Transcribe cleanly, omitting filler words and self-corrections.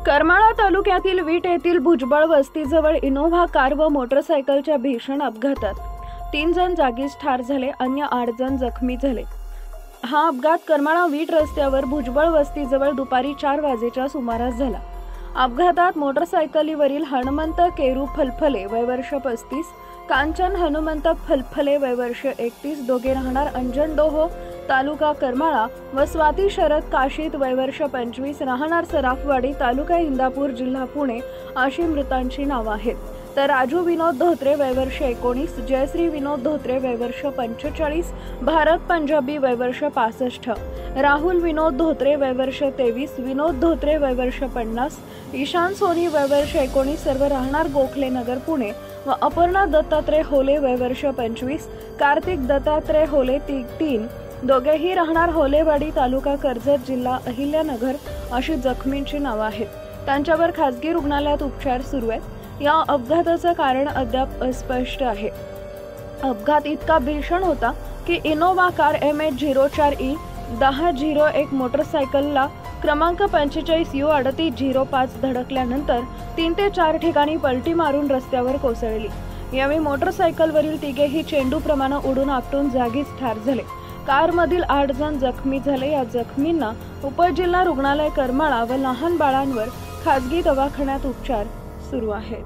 करमाळा तालुक्यातील वीट येथील Bhujbal वस्तीजवळ Innova car व मोटरसायकलच्या भीषण अपघातात 3 जण जागीच ठार झाले, अन्य 8 जण जखमी झाले। हा अपघात करमाळा वीट रस्त्यावर भुजबळ वस्तीजवळ दुपारी 4 वाजेच्या सुमारास झाला। अपघातात मोटरसायकलीवरील हनुमंत केरू फलफले वय वर्ष 35, कांचन हनुमंत फलफले वय वर्ष 31 दोघे राहणार अंजनडोह तालुका करमाळा व स्वाती शरद काशीत वय वर्ष 25 राहणार सराफवाडी तालुका इंदापूर जिल्हा पुणे अशी मृतांची नावे आहेत। तर राजू विनोद धोत्रे वय वर्ष 19, जयश्री विनोद धोत्रे वय वर्ष 45, भारत पंजाबी वय वर्ष 65, राहुल विनोद धोत्रे वय वर्ष 23, विनोद धोत्रे वय वर्ष 50, ईशान सोनी वय वर्ष 19 सर्व राहणार गोखले नगर पुणे व अपर्णा दत्तात्रय होले वय वर्ष 25, कार्तिक दत्तात्रय होले 3 दोघेही राहणार होलेवाडी तालुका कर्जत जिल्हा अहिल्यानगर अशी जखमींची नावे आहेत। त्यांच्यावर खासगी रुग्णालयात उपचार सुरू आहेत। या अपघाताचे कारण अद्याप अस्पष्ट आहे। अपघात इतका भीषण होता की इनोव्हा कार MH04E 1001 मोटरसायकलला क्रमांक 45 U3805 धडकल्यानंतर 3 ते 4 ठिकाणी पलटी मारून रस्त्यावर कोसळली। यावेळी मोटरसायकलवरील तिघेही चेंडूप्रमाणे उडून आपटून जागीच ठार झाले। कारमधील 8 जण जखमी झाले। या जखमींना उपजिल्हा रुग्णालय करमाळा व लहान बाळांवर खासगी दवाखान्यात उपचार सुरू आहेत।